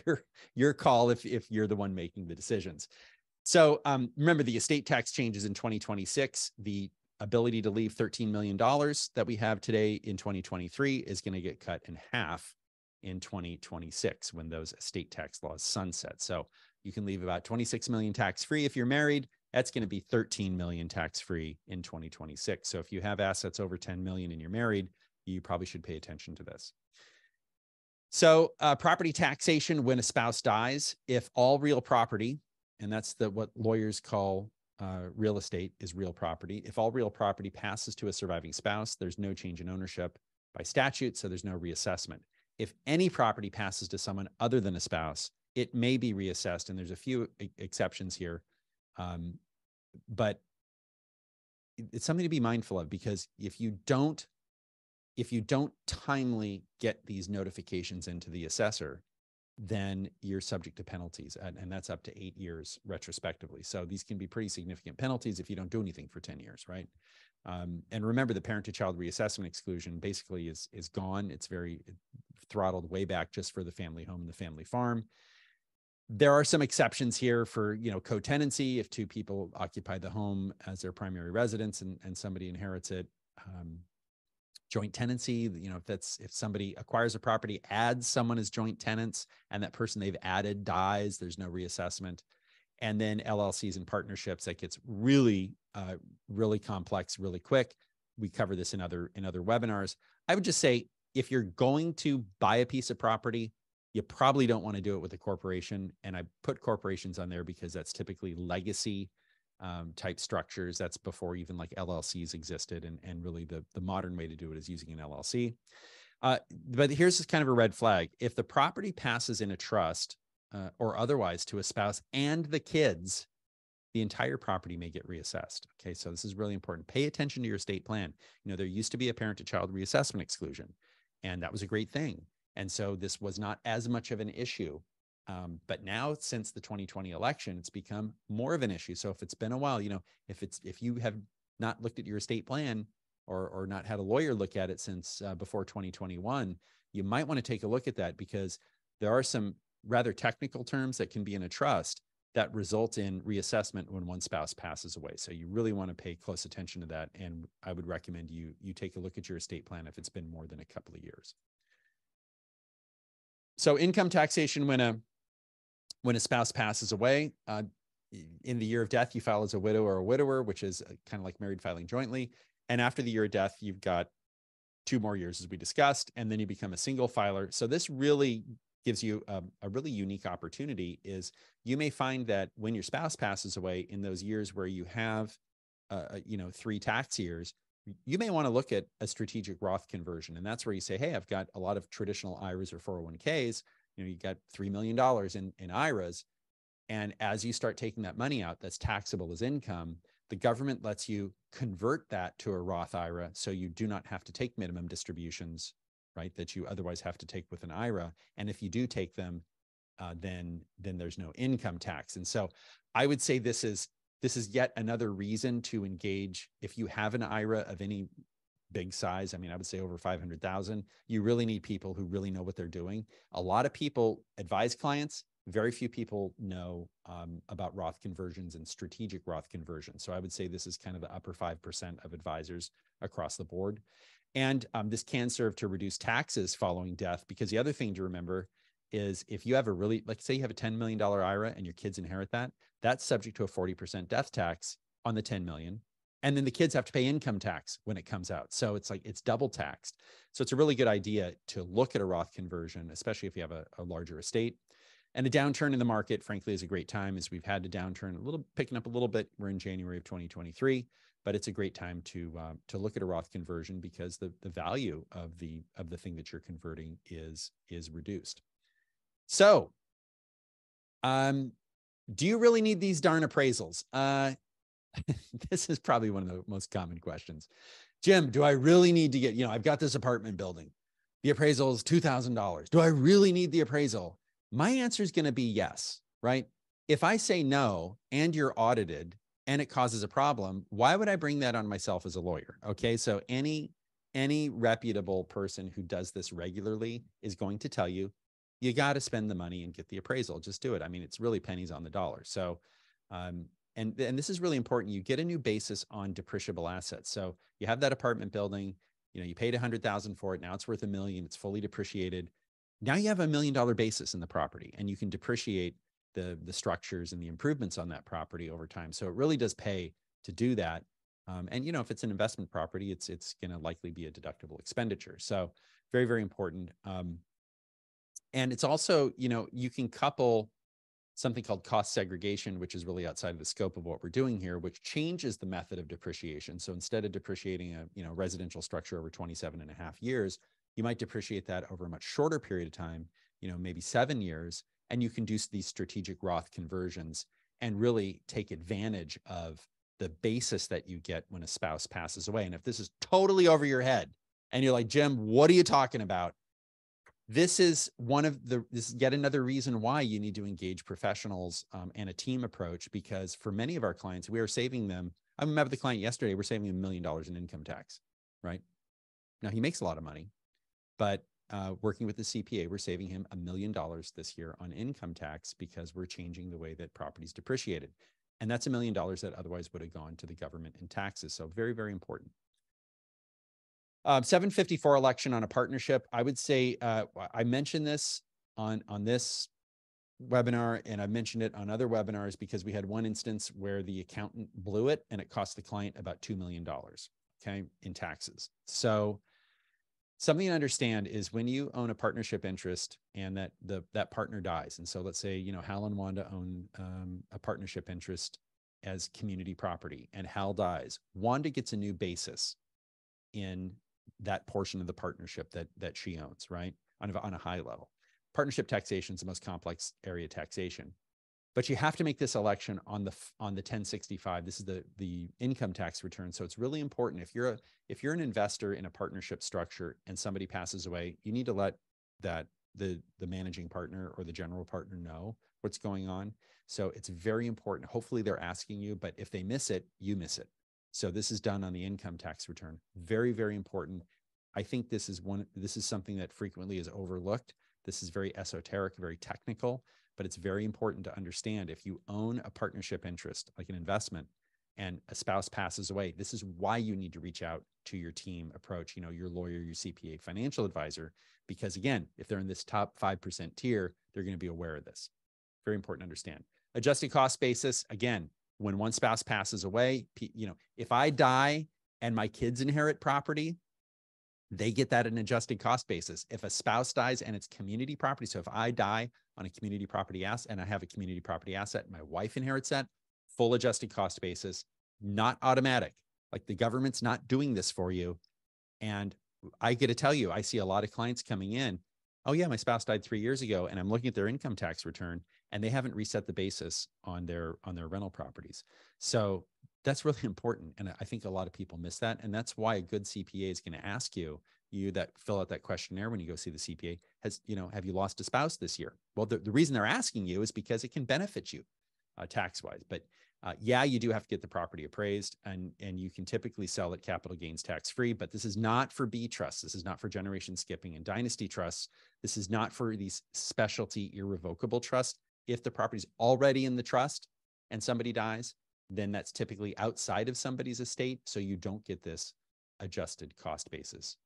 [SPEAKER 1] your call if you're the one making the decisions. So remember, the estate tax changes in 2026. The ability to leave $13 million that we have today in 2023 is going to get cut in half in 2026 when those estate tax laws sunset. So you can leave about 26 million tax-free if you're married. That's going to be 13 million tax-free in 2026. So if you have assets over 10 million and you're married, you probably should pay attention to this. So property taxation when a spouse dies, if all real property, and that's what lawyers call real estate is real property. If all real property passes to a surviving spouse, there's no change in ownership by statute, so there's no reassessment. If any property passes to someone other than a spouse, it may be reassessed, and there's a few exceptions here, but it's something to be mindful of, because if you don't timely get these notifications into the assessor, then you're subject to penalties, and that's up to 8 years retrospectively. So these can be pretty significant penalties if you don't do anything for 10 years, right? And remember, the parent-to-child reassessment exclusion basically is gone. It's very throttled way back just for the family home and the family farm. There are some exceptions here for, co-tenancy. If two people occupy the home as their primary residence and somebody inherits it. Joint tenancy, if somebody acquires a property, adds someone as joint tenants, and that person they've added dies, there's no reassessment. And then LLCs and partnerships, that gets really, really complex really quick. We cover this in other webinars. I would just say, if you're going to buy a piece of property, you probably don't want to do it with a corporation. And I put corporations on there because that's typically legacy type structures. That's before even like LLCs existed. And really the modern way to do it is using an LLC. But here's kind of a red flag. If the property passes in a trust or otherwise to a spouse and the kids, the entire property may get reassessed. Okay, so this is really important. Pay attention to your estate plan. There used to be a parent-to-child reassessment exclusion, and that was a great thing. And so this was not as much of an issue. But now, since the 2020 election, it's become more of an issue. So if it's been a while, if you have not looked at your estate plan or not had a lawyer look at it since before 2021, you might want to take a look at that, because there are some rather technical terms that can be in a trust that result in reassessment when one spouse passes away. So you really want to pay close attention to that. And I would recommend you take a look at your estate plan if it's been more than a couple of years. So income taxation when a spouse passes away, in the year of death, you file as a widow or a widower, which is kind of like married filing jointly. And after the year of death, you've got 2 more years, as we discussed, and then you become a single filer. So this really gives you a really unique opportunity. Is you may find that when your spouse passes away, in those years where you have, 3 tax years, you may want to look at a strategic Roth conversion. And that's where you say, hey, I've got a lot of traditional IRAs or 401ks. You got $3 million in IRAs. And as you start taking that money out, that's taxable as income, the government lets you convert that to a Roth IRA. So you do not have to take minimum distributions, right, that you otherwise have to take with an IRA. And if you do take them, then there's no income tax. And so I would say this is yet another reason to engage. If you have an IRA of any big size, I would say over 500,000, you really need people who really know what they're doing. A lot of people advise clients. Very few people know about Roth conversions and strategic Roth conversions. So I would say this is kind of the upper 5% of advisors across the board. And this can serve to reduce taxes following death, because the other thing to remember is, if you have like say you have a $10 million IRA and your kids inherit that, that's subject to a 40% death tax on the 10 million. And then the kids have to pay income tax when it comes out. So it's like, it's double taxed. So it's a really good idea to look at a Roth conversion, especially if you have a larger estate. And a downturn in the market, frankly, is a great time, as we've had a downturn picking up a little bit. We're in January of 2023, but it's a great time to look at a Roth conversion, because the value of the thing that you're converting is reduced. So, do you really need these darn appraisals? This is probably one of the most common questions. Jim, do I really need to get, I've got this apartment building. The appraisal is $2,000. Do I really need the appraisal? My answer is going to be yes, right? If I say no and you're audited and it causes a problem, why would I bring that on myself as a lawyer? Okay, so any reputable person who does this regularly is going to tell you, you got to spend the money and get the appraisal. Just do it. I mean, it's really pennies on the dollar. So, and this is really important. You get a new basis on depreciable assets. So you have that apartment building, you paid $100,000 for it. Now it's worth $1 million. It's fully depreciated. Now you have $1 million basis in the property, and you can depreciate the structures and the improvements on that property over time. So it really does pay to do that. And if it's an investment property, it's going to likely be a deductible expenditure. So very, very important. And it's also, you can couple something called cost segregation, which is really outside of the scope of what we're doing here, which changes the method of depreciation. So instead of depreciating a residential structure over 27 and a half years, you might depreciate that over a much shorter period of time, maybe 7 years, and you can do these strategic Roth conversions and really take advantage of the basis that you get when a spouse passes away. And if this is totally over your head and you're like, Jim, what are you talking about? This is this is yet another reason why you need to engage professionals and a team approach, because for many of our clients, we are saving them. I met with the client yesterday. We're saving him $1 million in income tax, right? Now he makes a lot of money, but working with the CPA, we're saving him $1 million this year on income tax because we're changing the way that property is depreciated. And that's $1 million that otherwise would have gone to the government in taxes. So very, very important. 754 election on a partnership. I would say I mentioned this on this webinar, and I've mentioned it on other webinars because we had one instance where the accountant blew it and it cost the client about $2 million, okay, in taxes. So something to understand is when you own a partnership interest and that partner dies. And so let's say, Hal and Wanda own a partnership interest as community property, and Hal dies. Wanda gets a new basis in that portion of the partnership that she owns, right? On a high level. Partnership taxation is the most complex area taxation, but you have to make this election on the 1065. This is the income tax return. So it's really important. If you're an investor in a partnership structure and somebody passes away, you need to let the managing partner or the general partner know what's going on. So it's very important. Hopefully they're asking you, but if they miss it, you miss it. So this is done on the income tax return. Very, very important. I think this is something that frequently is overlooked. This is very esoteric, very technical, but it's very important to understand. If you own a partnership interest, like an investment, and a spouse passes away, this is why you need to reach out to your team approach, your lawyer, your CPA, financial advisor, because again, if they're in this top 5% tier, they're going to be aware of this. Very important to understand. Adjusted cost basis, again, when one spouse passes away, if I die and my kids inherit property, they get that in adjusted cost basis. If a spouse dies and it's community property, so if I die on a community property asset and I have a community property asset, my wife inherits that, full adjusted cost basis, not automatic. Like the government's not doing this for you. And I get to tell you, I see a lot of clients coming in. Oh yeah, my spouse died 3 years ago, and I'm looking at their income tax return, and they haven't reset the basis on their rental properties. So that's really important. And I think a lot of people miss that. And that's why a good CPA is going to ask you that fill out that questionnaire when you go see the CPA, have you lost a spouse this year? Well, the reason they're asking you is because it can benefit you tax-wise. But yeah, you do have to get the property appraised, and you can typically sell it capital gains tax-free, but this is not for B trusts. This is not for generation skipping and dynasty trusts. This is not for these specialty irrevocable trusts. If the property is already in the trust and somebody dies, then that's typically outside of somebody's estate. So you don't get this adjusted cost basis.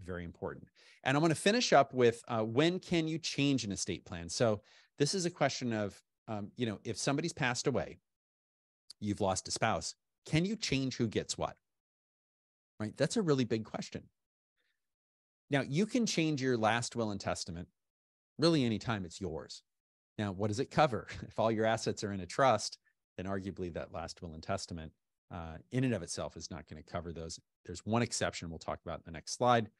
[SPEAKER 1] Very important. And I want to finish up with when can you change an estate plan? So this is a question of, if somebody's passed away, you've lost a spouse, can you change who gets what? Right? That's a really big question. Now, you can change your last will and testament really anytime it's yours. Now, what does it cover? If all your assets are in a trust, then arguably that last will and testament in and of itself is not going to cover those. There's one exception we'll talk about in the next slide.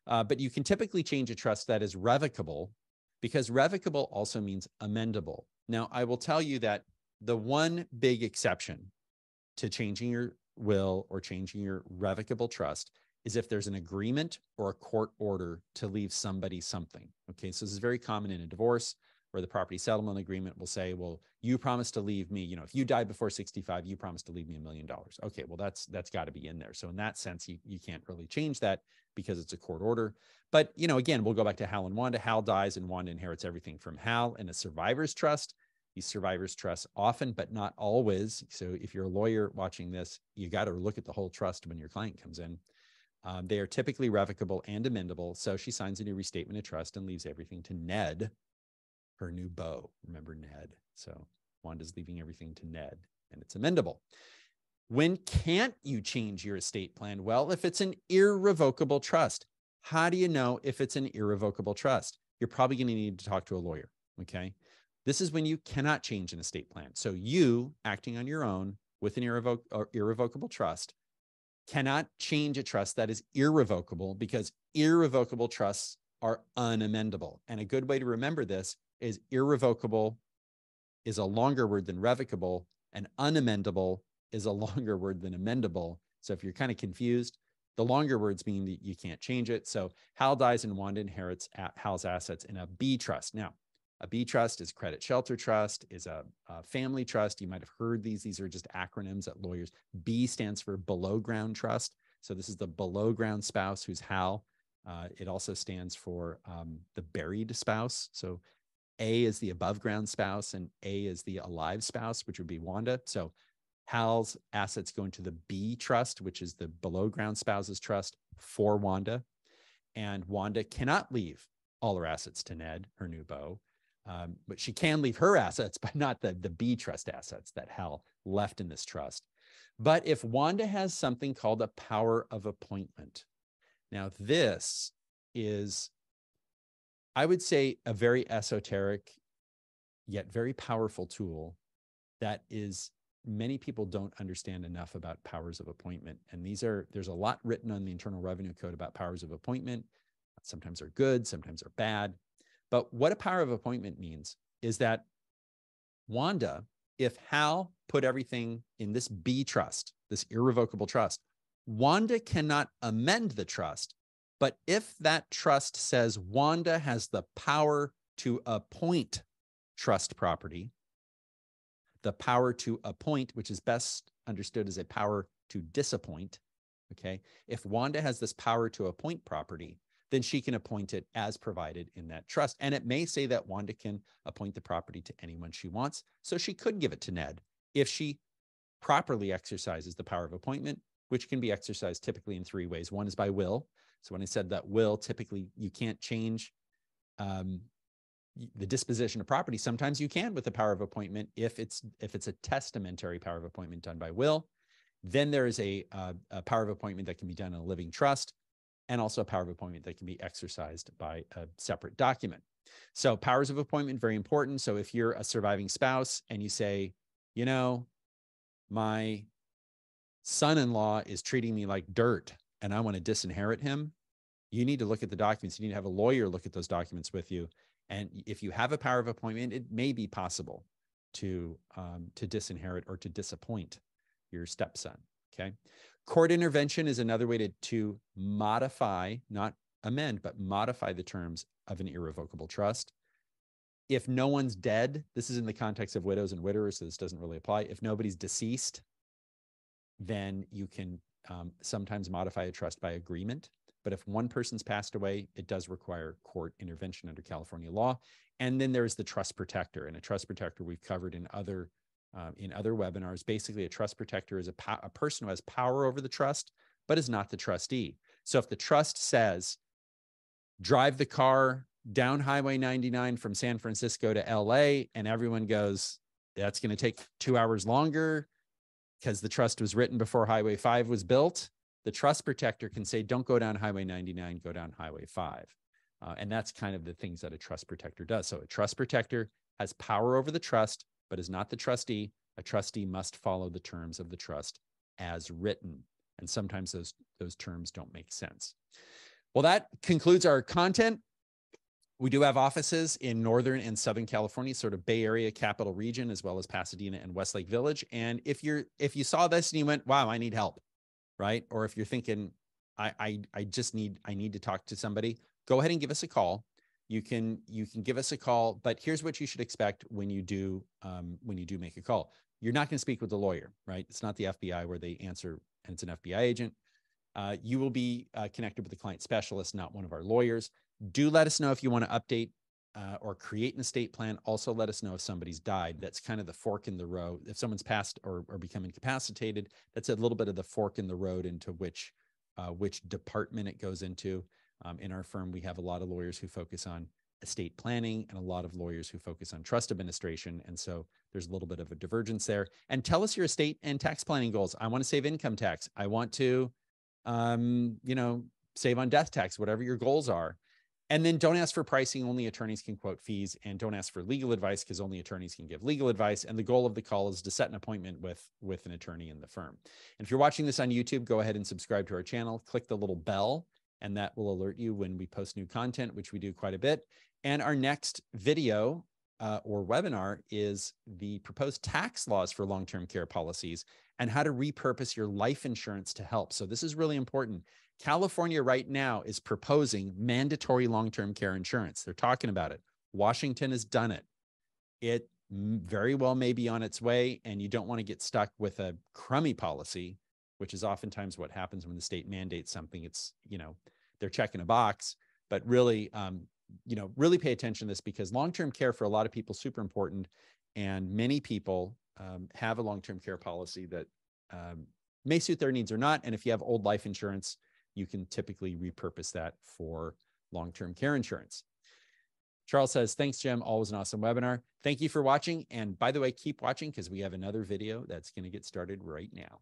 [SPEAKER 1] But you can typically change a trust that is revocable, because revocable also means amendable. Now, I will tell you that the one big exception to changing your will or changing your revocable trust is if there's an agreement or a court order to leave somebody something. Okay, so this is very common in a divorce. where the property settlement agreement will say, well, you promised to leave me, if you died before 65, you promised to leave me $1 million. Okay, well, that's got to be in there. So in that sense, you can't really change that because it's a court order. But, again, we'll go back to Hal and Wanda. Hal dies and Wanda inherits everything from Hal in a survivor's trust. These survivors' trusts often, but not always. So if you're a lawyer watching this, you got to look at the whole trust when your client comes in. They are typically revocable and amendable. So she signs a new restatement of trust and leaves everything to Ned, her new beau. Remember Ned. So Wanda's leaving everything to Ned, and it's amendable. When can't you change your estate plan? Well, if it's an irrevocable trust. How do you know if it's an irrevocable trust? You're probably going to need to talk to a lawyer, okay? This is when you cannot change an estate plan. So you, acting on your own with an irrevocable trust, cannot change a trust that is irrevocable, because irrevocable trusts are unamendable. And a good way to remember this is irrevocable is a longer word than revocable, and unamendable is a longer word than amendable. So if you're kind of confused, the longer words mean that you can't change it. So Hal dies and Wanda inherits Hal's assets in a B trust. Now, a B trust is credit shelter trust, is a family trust. You might have heard these. These are just acronyms that lawyers. B stands for below ground trust. So this is the below ground spouse, who's Hal. It also stands for the buried spouse. So A is the above ground spouse and A is the alive spouse, which would be Wanda. So Hal's assets go into the B trust, which is the below ground spouse's trust for Wanda. And Wanda cannot leave all her assets to Ned, her new beau. But she can leave her assets, but not the B trust assets that Hal left in this trust. But if Wanda has something called a power of appointment, now this is, I would say, a very esoteric yet very powerful tool that is, many people don't understand enough about powers of appointment. And there's a lot written on the Internal Revenue Code about powers of appointment. Sometimes they're good, sometimes they're bad. But what a power of appointment means is that Wanda, if Hal put everything in this B trust, this irrevocable trust, Wanda cannot amend the trust. But if that trust says Wanda has the power to appoint trust property, the power to appoint, which is best understood as a power to disappoint, okay? If Wanda has this power to appoint property, then she can appoint it as provided in that trust. And it may say that Wanda can appoint the property to anyone she wants. So she could give it to Ned if she properly exercises the power of appointment, which can be exercised typically in 3 ways. One is by will. So when I said that will, typically you can't change the disposition of property. Sometimes you can with the power of appointment if it's a testamentary power of appointment done by will. Then there is a power of appointment that can be done in a living trust, and also a power of appointment that can be exercised by a separate document. So powers of appointment, very important. So if you're a surviving spouse and you say, my son-in-law is treating me like dirt and I want to disinherit him, you need to look at the documents. You need to have a lawyer look at those documents with you. And if you have a power of appointment, it may be possible to disinherit or to disappoint your stepson, okay? Court intervention is another way to modify, not amend, but modify the terms of an irrevocable trust. If no one's dead, this is in the context of widows and widowers, so this doesn't really apply. If nobody's deceased, then you can sometimes modify a trust by agreement. But if one person's passed away, it does require court intervention under California law. And then there's the trust protector. And a trust protector we've covered in other webinars. Basically, a trust protector is a person who has power over the trust, but is not the trustee. So if the trust says, drive the car down Highway 99 from San Francisco to LA, and everyone goes, that's going to take 2 hours longer because the trust was written before Highway 5 was built, the trust protector can say, don't go down Highway 99, go down Highway 5. And that's kind of the things that a trust protector does. So a trust protector has power over the trust, but is not the trustee. A trustee must follow the terms of the trust as written. And sometimes those terms don't make sense. Well, that concludes our content. We do have offices in Northern and Southern California, sort of Bay Area capital region, as well as Pasadena and Westlake Village. And if you saw this and you went, wow, I need help, right? Or if you're thinking, I need to talk to somebody, go ahead and give us a call. you can give us a call. But here's what you should expect when you do make a call. You're not going to speak with the lawyer, right? It's not the FBI where they answer and it's an FBI agent. You will be connected with the client specialist, not one of our lawyers. Do let us know if you want to update or create an estate plan. Also, let us know if somebody's died. That's kind of the fork in the road. If someone's passed or become incapacitated, that's a little bit of the fork in the road into which department it goes into. In our firm, we have a lot of lawyers who focus on estate planning and a lot of lawyers who focus on trust administration. And so there's a little bit of a divergence there. And tell us your estate and tax planning goals. I want to save income tax. I want to, save on death tax, whatever your goals are. And then don't ask for pricing. Only attorneys can quote fees, and don't ask for legal advice because only attorneys can give legal advice. And the goal of the call is to set an appointment with an attorney in the firm. And if you're watching this on YouTube, go ahead and subscribe to our channel, click the little bell, and that will alert you when we post new content, which we do quite a bit. And our next video or webinar is the proposed tax laws for long-term care policies and how to repurpose your life insurance to help. So this is really important. California right now is proposing mandatory long-term care insurance. They're talking about it. Washington has done it. It very well may be on its way, and you don't want to get stuck with a crummy policy, which is oftentimes what happens when the state mandates something. It's, they're checking a box, but really, really pay attention to this because long-term care for a lot of people is super important. And many people have a long-term care policy that may suit their needs or not. And if you have old life insurance, you can typically repurpose that for long-term care insurance. Charles says, thanks, Jim. Always an awesome webinar. Thank you for watching. And by the way, keep watching because we have another video that's going to get started right now.